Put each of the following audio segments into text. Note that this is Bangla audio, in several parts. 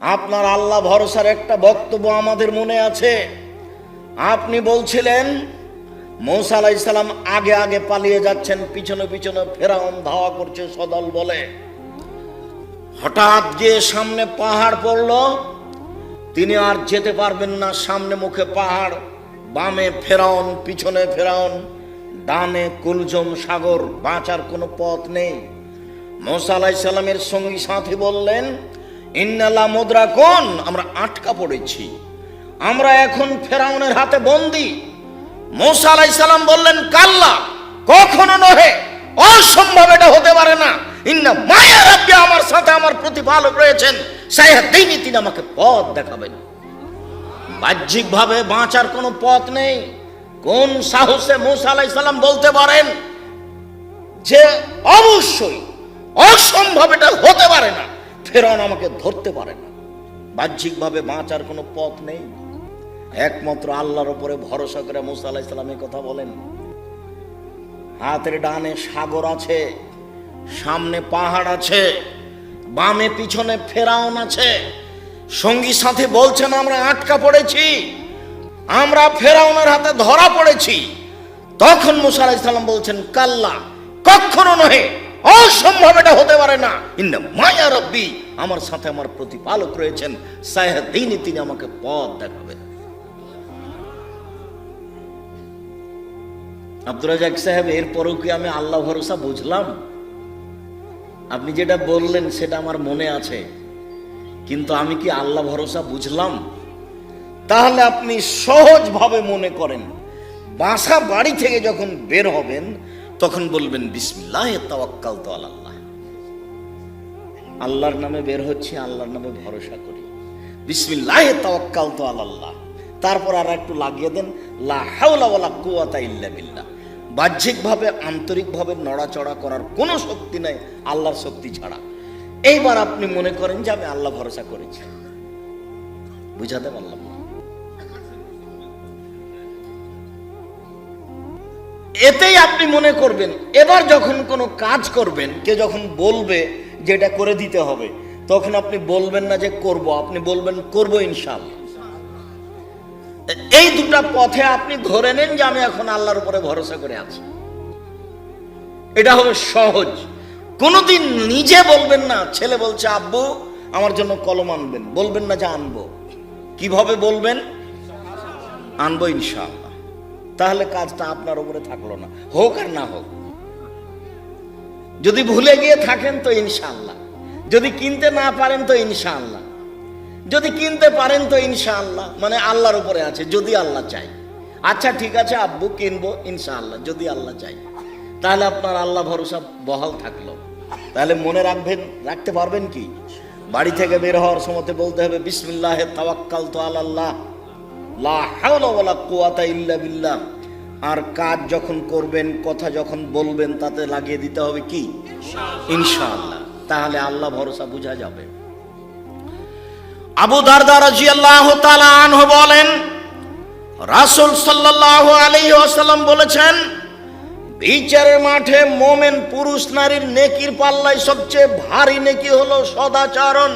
আপনার আল্লাহ ভরসার একটা বক্তব্য আমাদের মনে আছে। আপনি বলছিলেন মূসা আলাইহিস সালাম আগে আগে পালিয়ে যাচ্ছেন, পিছনে পিছনে ফেরাউন ধাওয়া করছে সদল বলে। হঠাৎ গিয়ে সামনে পাহাড় পড়ল, তিনি আর যেতে পারবেন না। সামনে মুখে পাহাড়, বামে ফেরাউন, পিছনে ফেরাউন, ডানে কুলজম সাগর, বাঁচার কোনো পথ নেই। মূসা আলাইহিস সালামের সঙ্গী সাথী বললেন, ইন্নাল্লাহ মুদরাকুন, আমরা আটকা পড়েছি, আমরা এখন ফেরাউনের হাতে বন্দী। মূসা আলাইহিস সালাম বললেন, কাল্লা, কখনো নহে, অসম্ভব, এটা হতে পারে না। ইন্না মায়া রাব্বি, আমার সাথে আমার প্রতিপালক রয়েছেন, সাইহাদিনী, তিনি আমাকে পথ দেখাবেন। বাহ্যিকভাবে বাঁচার কোনো পথ নেই। কোন সাহসে মূসা আলাইহিস সালাম বলতে পারেন যে অবশ্যই অসম্ভব, এটা হতে পারে না, ফেরাউন আমাকে ধরতে পারে না? বাহ্যিকভাবে বাঁচার কোনো পথ নেই। একমাত্র আল্লাহর উপরে ভরসা করে মূসা আলাইহিস সালাম এই কথা বলেন। হাতের ডানে সাগর আছে, সামনে পাহাড় আছে, বামে পিছনে ফেরাউন আছে। সঙ্গী সাথী বলছেন, আমরা আটকা পড়েছি, আমরা ফেরাউনের হাতে ধরা পড়েছি। তখন মূসা আলাইহিস সালাম বলছেন, কাল্লা, কখনো নহে, অসম্ভব, এটা হতে পারে না। ইন্না মায়া রাব্বি, আমার সাথে আমার প্রতিপালক রয়েছেন, সাইহাদিনী, তিনি আমাকে পথ দেখাবেন। আব্দুর রাজ্জাক সাহেব, এরপরও কি আমি আল্লাহ ভরসা বুঝলাম? আপনি যেটা বললেন সেটা আমার মনে আছে, কিন্তু আমি কি আল্লাহ ভরসা বুঝলাম? তাহলে আপনি সহজভাবে মনে করেন, বাসা বাড়ি থেকে যখন বের হবেন তখন বলবেন, বিসমিল্লাহি তাওয়াক্কালতু আলাল্লাহ, আল্লাহর নামে বের হচ্ছি, আল্লাহর নামে ভরসা করি, বিসমিল্লাহি তাওয়াক্কালতু আলাল্লাহ। তারপর আর একটু লাগিয়ে দেন, লা হাওলা ওয়ালা কুওয়াতা ইল্লা বিল্লাহ। বাহ্যিকভাবে আন্তরিকভাবে নড়াচড়া করার কোনো শক্তি নাই আল্লাহর শক্তি ছাড়া। এইবার আপনি মনে করেন যে আমি আল্লাহ ভরসা করেছি। বুঝাতে পারলাম না? এতেই আপনি মনে করবেন, এবার যখন কোনো কাজ করবেন, কে যখন বলবে যে এটা করে দিতে হবে, তখন আপনি বলবেন না যে করব, আপনি বলবেন করব ইনশাআল্লাহ। এই দুটা পথে আপনি ধরে নেন যে আমি এখন আল্লাহর উপরে ভরসা করে আছি। এটা হবে সহজ। কোনোদিন নিজে বলবেন না, ছেলে বলছে আব্বু আমার জন্য কলম আনবেন, বলবেন না যে আনবো। কিভাবে বলবেন? আনবো ইনশাআল্লাহ। তাহলে কাজটা আপনার উপরে থাকলো না, হোক আর না হোক। যদি ভুলে গিয়ে থাকেন তো ইনশাআল্লাহ, যদি কিনতে না পারেন তো ইনশাআল্লাহ, যদি কিনতে পারেন তো ইনশাআল্লাহ, মানে আল্লাহর উপরে আছে, যদি আল্লাহ চাই। আচ্ছা ঠিক আছে আব্বু, কিনবো ইনশাআল্লাহ, যদি আল্লাহ চাই। তাহলে আপনার আল্লাহ ভরসা বহাল থাকলো। তাহলে মনে রাখবেন, রাখতে পারবেন কি? বাড়ি থেকে বের হওয়ার সময় বলতে হবে, বিসমিল্লাহি তাওয়াক্কালতু আলাল্লাহ, লা হাওলা ওয়ালা কুওয়াতা ইল্লা বিল্লাহ। আর কাজ যখন করবেন, কথা যখন বলবেন, তাতে লাগিয়ে দিতে হবে কি? ইনশাআল্লাহ। তাহলে আল্লাহ ভরসা বোঝা যাবে। আবু দারদা রাদিয়াল্লাহু তাআলা আনহু বলেন, রাসূল সাল্লাল্লাহু আলাইহি ওয়াসাল্লাম বলেছেন, বিচারের মাঠে মুমিন পুরুষ নারীর নেকির পাল্লায় সবচেয়ে ভারী নেকি হলো সদাচরণ,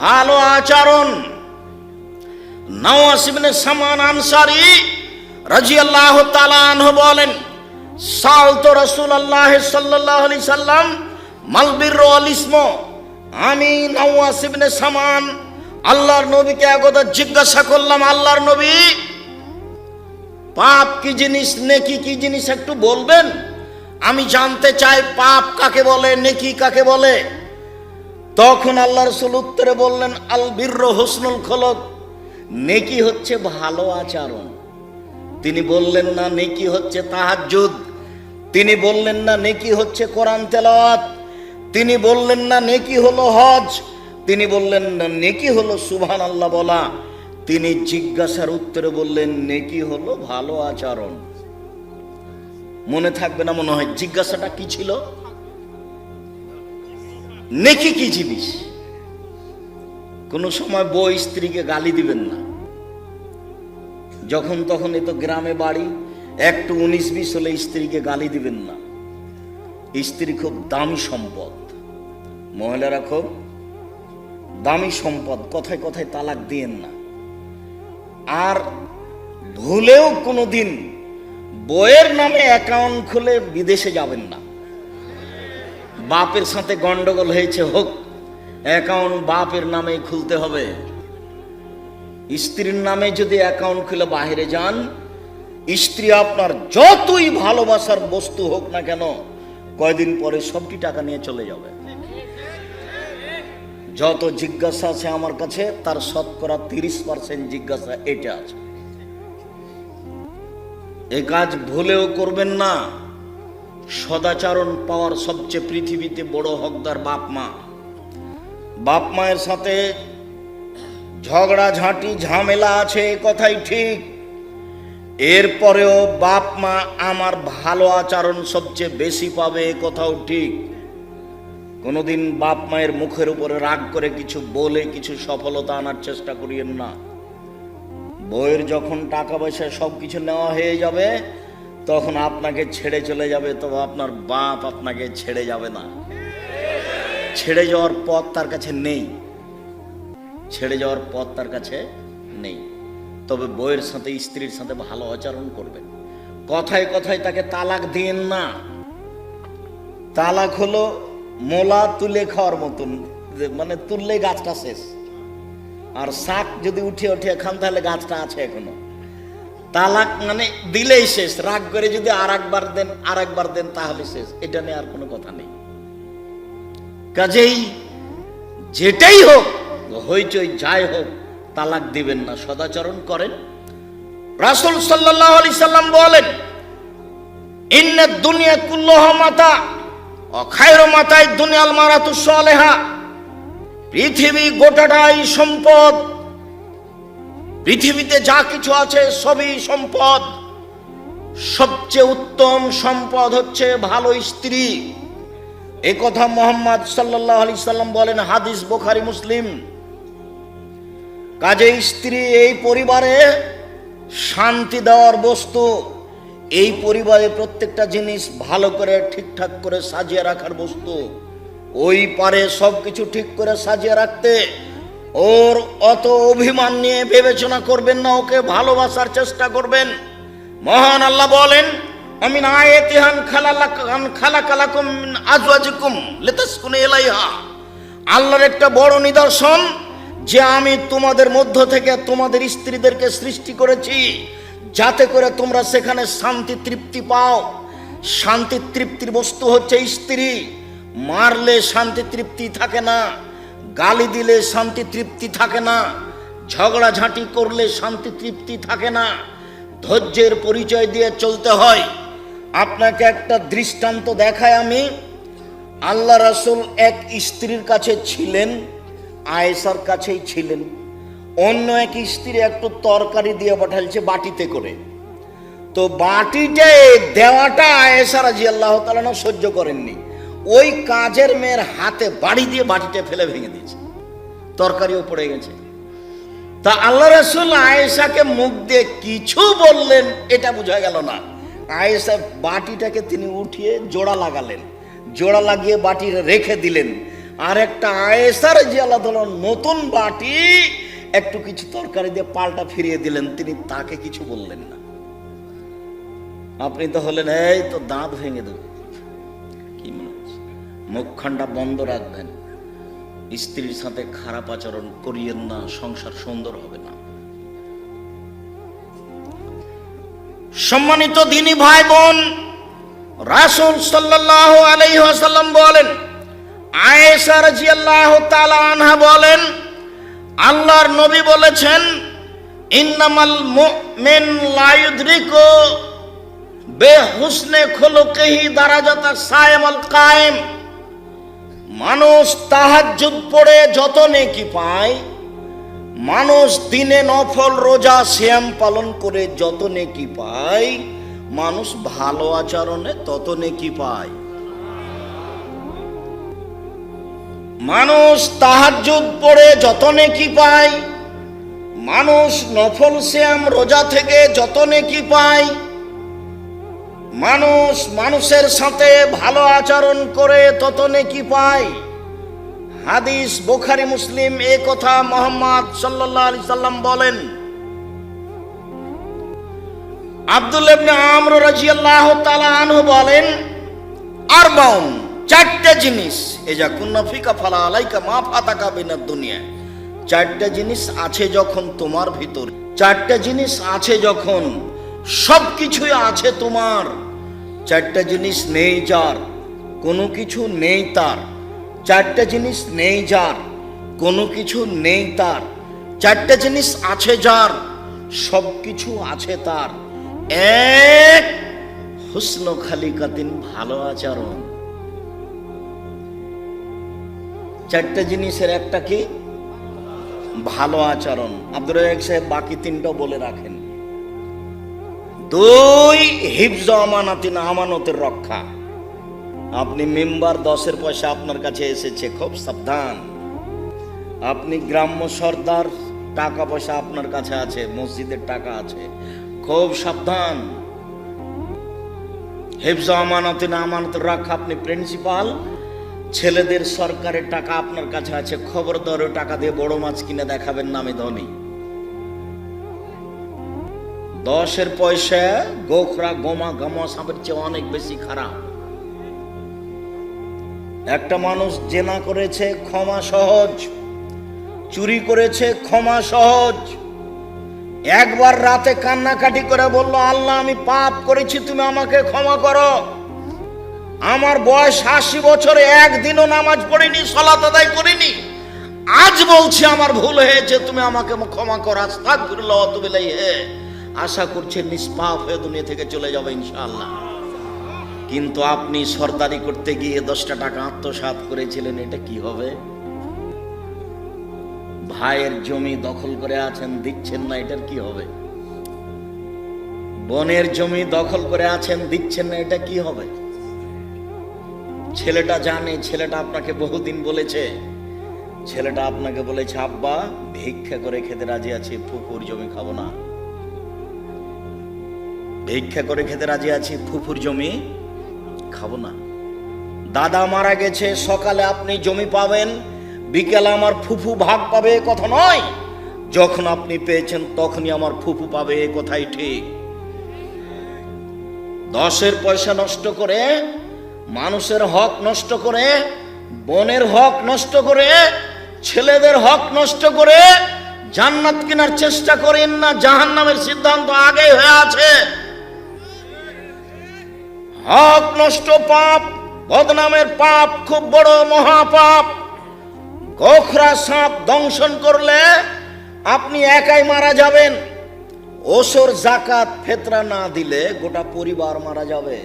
ভালো আচরণ। নওয়াস ইবনে সামান আনসারী রাদিয়াল্লাহু তাআলা আনহু বলেন, সালতু রাসূলুল্লাহ সাল্লাল্লাহু আলাইহি সাল্লাম মাল বিররু ওয়াল ইসমু। আমি নওয়াস ইবনে সামান আল্লাহর নবীকে একদা জিজ্ঞাসা করলাম, আল্লাহর নবী, পাপ কি জিনিস, নেকি কি জিনিস, একটু বলবেন? আমি জানতে চাই পাপ কাকে বলে, নেকি কাকে বলে। তখন আল্লাহ রাসূল উত্তরে বললেন, আল বিররু হুসনুল খুলুক, নেকি হচ্ছে ভালো আচরণ। তিনি বললেন না নেকি হচ্ছে তাহাজ্জুদ, তিনি বললেন না নেকি হচ্ছে কোরআন তেলাওয়াত, তিনি বললেন না নেকি হলো হজ, তিনি বললেন না নেকি হলো সুবহানাল্লাহ বলা। তিনি জিজ্ঞাসার উত্তরে বললেন নেকি হলো ভালো আচরণ। মনে থাকবে না মনে হয়? জিজ্ঞাসাটা কি ছিল? নেকি কি জিনিস? কোন সময় বউ স্ত্রীকে গালি দিবেন না, যখন তখন। এ তো গ্রামে বাড়ি, একটু 19-20 হলে স্ত্রীকে গালি দিবেন না। স্ত্রী খুব দামি সম্পদ, মহিলারা খুব দামি সম্পদ, কথায় কথায় তালাক দিয়েন না। আর ভুলেও কোনোদিন বইয়ের নামে অ্যাকাউন্ট খুলে বিদেশে যাবেন না। বাপের সাথে গন্ডগোল হয়েছে হোক, অ্যাকাউন্ট বাপের নামে খুলতে হবে। স্ত্রীর নামে যদি অ্যাকাউন্ট খুলে বাইরে যান, স্ত্রী আপনার যতই ভালোবাসার বস্তু হোক না কেন, কয়দিন পরে সবটি টাকা নিয়ে চলে যাবে। যত জিজ্ঞাসা আছে আমার কাছে, তার শতকরা 30% জিজ্ঞাসা এটা আছে। এ কাজ ভুলেও করবেন না। সদাচরণ পাওয়ার সবচেয়ে পৃথিবীতে বড় হকদার বাপ মা। বাপ মায়ের সাথে ঝগড়াঝাঁটি ঝামেলা আছে, কথাই ঠিক। এরপরেও বাপ মা আমার ভালো আচরণ সবচেয়ে বেশি পাবে, কথাও ঠিক। কোনোদিন বাপ মায়ের মুখের উপরে রাগ করে কিছু বলে কিছু সফলতা আনার চেষ্টা করিয়েন না। বইয়ের যখন টাকা পয়সা সবকিছু নেওয়া হয়ে যাবে, তখন আপনাকে ছেড়ে চলে যাবে, তবে আপনার বাপ আপনাকে ছেড়ে যাবে না। ছেড়ে যাওয়ার পথ তার কাছে নেই, ছেড়ে যাওয়ার পথ তার কাছে নেই। তবে বইয়ের সাথে স্ত্রীর সাথে ভালো আচরণ করবেন। কথায় কথায় তাকে তালাক দিয়েন না। তালাক হলো মোলা তুলে খাওয়ার মতন, মানে তুললে গাছটা শেষ। আর শাক যদি উঠে উঠে খান তাহলে গাছটা আছে এখনো। তালাক মানে দিলেই শেষ। রাগ করে যদি আর একবার দেন তাহলে শেষ। এটা নিয়ে আর কোনো কথা নেই। কাজেই যেটাই হোক, হইচই যাই হোক, তালাক দিবেন না, সদাচরণ করেন। রাসূল সাল্লাল্লাহু আলাইহি সাল্লাম বলেন, ইন্নাদ দুনিয়া কুল্লুহা মাতা ওয়া খায়রু মাতাই দুনিয়াল মারাতু সালেহা। পৃথিবী গোটাটাই সম্পদ। পৃথিবীতে যা কিছু আছে সবই সম্পদ। সবচেয়ে উত্তম সম্পদ হচ্ছে ভালো স্ত্রী। এ কথা মুহাম্মদ সাল্লাল্লাহু আলাইহি সাল্লাম বলেন, হাদিস বুখারী মুসলিম। কাজে স্ত্রী এই পরিবারে শান্তি দেওয়ার বস্তু। এই পরিবারে প্রত্যেকটা জিনিস ভালো করে ঠিকঠাক করে সাজিয়ে রাখার বস্তু। ওই পারে সবকিছু ঠিক করে সাজিয়ে রাখতে। ওর অত অভিমান নিয়ে বিবেচনা করবেন না, ওকে ভালোবাসার চেষ্টা করবেন। মহান আল্লাহ বলেন, আমিন আয়াতিহান খালাকালাকুম মিন আজওয়াজিকুম লিতাসকুনু ইলাইহা। আল্লাহর একটা বড় নিদর্শন যে আমি তোমাদের মধ্য থেকে তোমাদের স্ত্রীদেরকে সৃষ্টি করেছি যাতে করে তোমরা সেখানে শান্তি তৃপ্তি পাও। শান্তি তৃপ্তির বস্তু হচ্ছে স্ত্রী। মারলে শান্তি তৃপ্তি থাকে না, গালি দিলে শান্তি তৃপ্তি থাকে না, ঝগড়াঝাঁটি করলে শান্তি তৃপ্তি থাকে না। ধৈর্যের পরিচয় দিয়ে চলতে হয়। আপনাকে একটা দৃষ্টান্ত দেখায় আমি। আল্লাহ রাসূল এক স্ত্রীর কাছে ছিলেন, আয়েশার কাছেই ছিলেন। অন্য এক স্ত্রী একটু তরকারি দিয়ে পাঠালছে বাটিতে করে। তো বাটিতে দেওয়াটা আয়েশা রাদিয়াল্লাহু তাআলা না সহ্য করেননি। ওই কাজের মেয়ের হাতে বাড়ি দিয়ে বাটিতে ফেলে ভেঙে দিয়েছে, তরকারিও পড়ে গেছে। তা আল্লাহ রাসূল আয়েশাকে মুখ দিয়ে কিছু বললেন এটা বোঝা গেল না। আয়েশা বাটিটাকে তিনি উঠিয়ে জোড়া লাগালেন, জোড়া লাগিয়ে বাটি রেখে দিলেন। আর একটা আয়েশা রাদিয়াল্লাহু তাআলা নতুন বাটি একটু কিছু তরকারি দিয়ে পাল্টা ফিরিয়ে দিলেন, তিনি তাকে কিছু বললেন না। আপনি তো হলেন এই তো দাঁত ভেঙে দেব। কি মনে হচ্ছে? মুখখানটা বন্ধ রাখবেন। স্ত্রীর সাথে খারাপ আচরণ করিয়েন না, সংসার সুন্দর হবে না। সম্মানিত দ্বীনি ভাই বোন, রাসূল সাল্লাল্লাহু আলাইহি ওয়াসাল্লাম বলেন, আয়েশা রাদিয়াল্লাহু তাআলা আনহা বলেন, আল্লাহর নবী বলেছেন, ইন্নামাল মুমিন লা ইউদরিকু বিহুসনি খুলুকিহি দারাজাতা সায়েমাল কায়েম। মানুষ তাহাজ্জুদ পড়ে যত নেকি পায়, মানুষ দিনে নফল রোজা সিয়াম পালন করে যত নেকি পায়, মানুষ ভালো আচরণে তত নেকি পায়। মানুষ তাহাজ্জুদ পড়ে যত নেকি পায়, মানুষ নফল সিয়াম রোজা থেকে যত নেকি পায়, মানুষ মানুষের সাথে ভালো আচরণ করে তত নেকি পায়। হাদিস বুখারী মুসলিম। এই কথা মুহাম্মদ সাল্লাল্লাহু আলাইহি সাল্লাম বলেন। আব্দুল্লাহ ইবনে আমর রাদিয়াল্লাহু তাআলা আনহু বলেন, আরবাউন, চারটা জিনিস, এজা কুন্না ফিকা ফালা আলাইকা মা ফাতাকা বিনাদ দুনিয়া। চারটা জিনিস আছে যখন তোমার ভিতর, চারটা জিনিস আছে যখন সবকিছুই আছে তোমার, চারটা জিনিস নেই যার, কোনো কিছু নেই তার, চারটা জিনিস নেই যার, কোনো কিছু নেই তার, চারটা জিনিস আছে যার, সবকিছু আছে তার। এক, হুসনু খালিকাতিন, ভালো আচরণ। চারটা জিনিসের একটা কি? ভালো আচরণ। আব্দুর রাজ্জাক সাহেব বাকি তিনটাও বলে রাখেন। দুই, হিফজ আমানাতিন, আমানতের রক্ষা। আপনি মেম্বার, 10-এর পয়সা আপনার কাছে এসেছে, খুব সাবধান। আপনি গ্রাম্য সর্দার, টাকা পয়সা আপনার কাছে আছে, মসজিদের টাকা আছে, খুব সাবধান। হিফজ আমানাতিন, আমানতের রক্ষা। আপনি প্রিন্সিপাল, ছেলেদের সরকারের টাকা আপনার কাছে আছে, খবরদার ওই টাকা দিয়ে বড় মাছ কিনে দেখাবেন না আমি ধনী। 10-এর পয়সা গোখরা, গোমা, গামা সাপের চেয়ে অনেক বেশি খারাপ। একটা মানুষ জেনা করেছে, ক্ষমা সহজ। চুরি করেছে, ক্ষমা সহজ। একবার রাতে কান্নাকাটি করে বলল, আল্লাহ আমি পাপ করেছি, তুমি আমাকে ক্ষমা করো। আমার বয়স 80 বছরে একদিনও নামাজ পড়িনি, সালাত আদায় করিনি, আজ বলছি আমার ভুল হয়েছে, তুমি আমাকে ক্ষমা করো। আস্তাগফিরুল্লাহ ওয়া আতুবু ইলাইহি। আশা করছে নিষ্পাপ হয়ে দুনিয়া থেকে চলে যাবে ইনশাআল্লাহ। কিন্তু আপনি সরদারি করতে গিয়ে 10টা টাকা আত্মসাৎ করেছিলেন, এটা কি হবে? ভাইয়ের জমি দখল করে আছেন, দিচ্ছেন না, এটার কি হবে? বোনের জমি দখল করে আছেন, দিচ্ছেন না, এটা কি হবে? ছেলেটা জানে, ছেলেটা আপনাকে বহুদিন বলেছে, ছেলেটা আপনাকে বলেছে, আব্বা ভিক্ষা করে খেতে রাজি আছি, ফুফুর জমি খাবো না। ভিক্ষা করে খেতে রাজি আছি, ফুফুর জমি খাবো না। দাদা মারা গেছে, সকালে আপনি জমি পাবেন, বিকেলে আমার ফুফু ভাগ পাবে, এ কথা নয়। যখন আপনি পেয়েছেন তখনই আমার ফুফু পাবে, এ কথাই ঠিক। 10-এর পয়সা নষ্ট করে, মানুষের হক নষ্ট করে, বোনের হক নষ্ট করে, ছেলেদের হক নষ্ট করে জান্নাত কেনার চেষ্টা করেন না। জাহান্নামের সিদ্ধান্ত আগেই হয়ে আছে। হক নষ্ট পাপ, বদনামের পাপ, খুব বড় মহাপাপ। গোখরা সাপ দংশন করলে আপনি একাই মারা যাবেন। ওসর জাকাত ফেতরা না দিলে গোটা পরিবার মারা যাবে।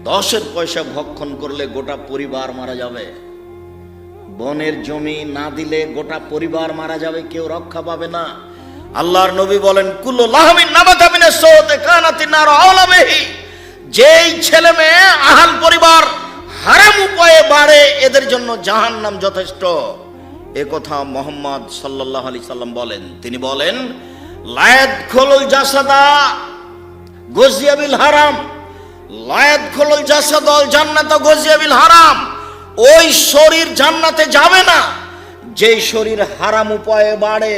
10-এর পয়সা ভক্ষণ করলে গোটা পরিবার মারা যাবে। বনের জমি না দিলে গোটা পরিবার মারা যাবে, কেউ রক্ষা পাবে না। আল্লাহর নবী বলেন, কুল্লু লাহমিন নাবাতা মিনাস সাওতে কানাতিন নার আওলা বিহি। যেই ছেলে মেয়ে আহাল পরিবার হারাম উপায়ে বাড়ে, এদের জন্য জাহান্নাম যথেষ্ট। এ কথা মুহাম্মদ সাল্লাল্লাহু আলাইহি সাল্লাম বলেন। তিনি বলেন, লায়াদখুলুল জাসাদা গুযিয়া বিল হারাম, লায়াদখুলুল জাসাদাল জান্নাতা গুযিয়া বিল হারাম। ওই শরীর জান্নাতে যাবে না যেই শরীর হারাম উপায়ে বাড়ে।